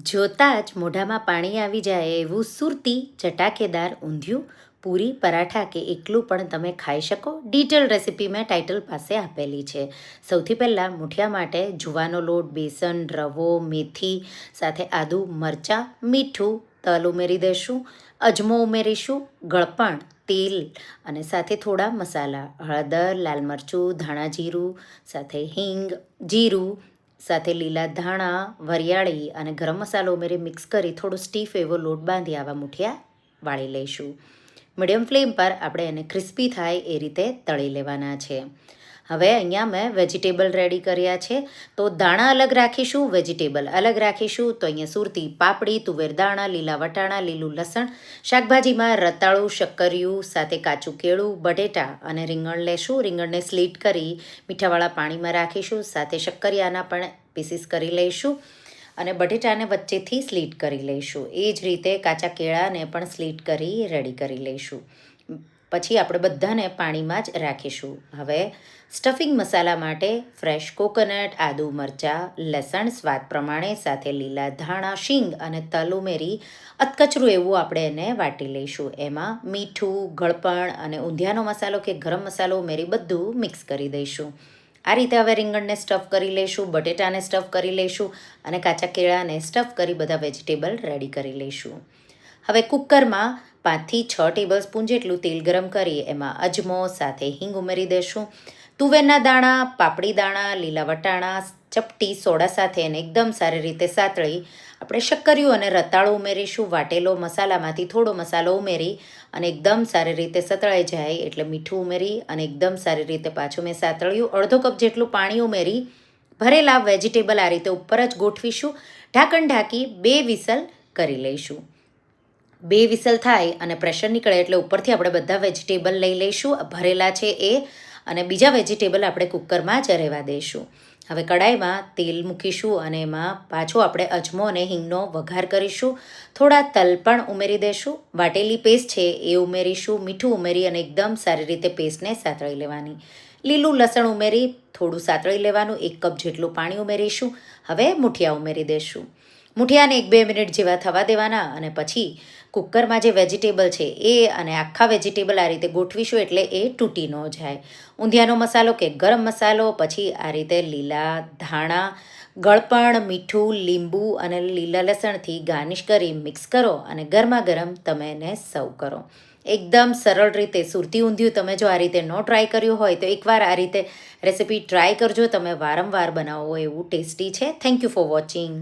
જોતાં જ મોઢામાં પાણી આવી જાય એવું સુરતી ચટાકેદાર ઊંધિયું પૂરી પરાઠા કે એકલું પણ તમે ખાઈ શકો. ડિટેલ રેસીપી મેં ટાઇટલ પાસે આપેલી છે. સૌથી પહેલાં મૂઠિયા માટે જુવાનો લોટ, બેસન, રવો, મેથી સાથે આદુ, મરચાં, મીઠું, તલ ઉમેરી દઈશું, અજમો ઉમેરીશું, ગળપણ, તેલ અને સાથે થોડા મસાલા, હળદર, લાલ મરચું, ધાણા જીરું, સાથે હિંગ, જીરું, સાથે લીલા ધાણા, વરિયાળી અને ગરમ મસાલો ઉમેરી મિક્સ કરી થોડો સ્ટીફ એવો લોટ બાંધી આવા મૂઠિયા વાળી લઈશું. મીડિયમ ફ્લેમ પર આપણે એને ક્રિસ્પી થાય એ રીતે તળી લેવાના છે. હવે અહીંયા મેં વેજીટેબલ રેડી કર્યા છે. તો દાણા અલગ રાખીશું, વેજીટેબલ અલગ રાખીશું. તો અહીંયા સુરતી પાપડી, તુવેર દાણા, લીલા વટાણા, લીલું લસણ, શાકભાજીમાં રતાળું, શક્કરિયું, સાથે કાચું કેળું, બટેટા અને રીંગણ લેશું. રીંગણને સ્લીટ કરી મીઠાવાળા પાણીમાં રાખીશું. સાથે શક્કરિયાના પણ પીસીસ કરી લઈશું અને બટેટાને વચ્ચેથી સ્લીટ કરી લઈશું. એ જ રીતે કાચા કેળાને પણ સ્લીટ કરી રેડી કરી લઈશું. પછી આપણે બધાને પાણીમાં જ રાખીશું. હવે સ્ટફિંગ મસાલા માટે ફ્રેશ કોકોનટ, આદુ, મરચાં, લસણ સ્વાદ પ્રમાણે, સાથે લીલા ધાણા, શીંગ અને તલ ઉમેરી અધકચરું એવું આપણે એને વાટી લઈશું. એમાં મીઠું, ગળપણ અને ઊંધિયાનો મસાલો કે ગરમ મસાલો ઉમેરી બધું મિક્સ કરી દઈશું. આ રીતે હવે રીંગણને સ્ટફ કરી લઈશું, બટેટાને સ્ટફ કરી લઈશું અને કાચા કેળાને સ્ટફ કરી બધા વેજીટેબલ રેડી કરી લઈશું. હવે કુકરમાં 5થી 6 ટેબલ સ્પૂન જેટલું તેલ ગરમ કરી એમાં અજમો સાથે હિંગ ઉમેરી દઈશું. તુવેરના દાણા, પાપડી દાણા, લીલા વટાણા, ચપટી સોડા સાથે એને એકદમ સારી રીતે સાતળી આપણે શક્કરિયું અને રતાળું ઉમેરીશું. વાટેલો મસાલામાંથી થોડો મસાલો ઉમેરી અને એકદમ સારી રીતે સતળાઈ જાય એટલે મીઠું ઉમેરી અને એકદમ સારી રીતે પાછું મેં સાતળ્યું. અડધો કપ જેટલું પાણી ઉમેરી ભરેલા વેજીટેબલ આ રીતે ઉપર જ ગોઠવીશું. ઢાંકણ ઢાંકી 2 વિસલ કરી લઈશું. 2 વિસલ થાય અને પ્રેશર નીકળે એટલે ઉપરથી આપણે બધા વેજીટેબલ લઈ લઈશું ભરેલા છે એ, અને બીજા વેજીટેબલ આપણે કુકરમાં જ રહેવા દઈશું. હવે કડાઈમાં તેલ મૂકીશું અને એમાં પાછો આપણે અજમો અને હિંગનો વઘાર કરીશું. થોડા તલ પણ ઉમેરી દઈશું. વાટેલી પેસ્ટ છે એ ઉમેરીશું. મીઠું ઉમેરી અને એકદમ સારી રીતે પેસ્ટને સાતળી લેવાની. લીલું લસણ ઉમેરી થોડું સાતળી લેવાનું. 1 કપ જેટલું પાણી ઉમેરીશું. હવે મૂઠિયા ઉમેરી દઈશું. મૂઠિયાને 1-2 મિનિટ જેવા થવા દેવાના અને પછી કુકરમાં જે વેજીટેબલ છે એ અને આખા વેજીટેબલ આ રીતે ગોઠવીશું એટલે એ તૂટી ન જાય. ઊંધિયાનો મસાલો કે ગરમ મસાલો, પછી આ રીતે લીલા ધાણા, ગળપણ, મીઠું, લીંબુ અને લીલા લસણથી ગાર્નિશ કરી મિક્સ કરો અને ગરમા ગરમ તમે એને સર્વ કરો. એકદમ સરળ રીતે સુરતી ઊંધિયું તમે જો આ રીતે ન ટ્રાય કર્યું હોય તો એકવાર આ રીતે રેસીપી ટ્રાય કરજો. તમે વારંવાર બનાવો એવું ટેસ્ટી છે. Thank you for watching.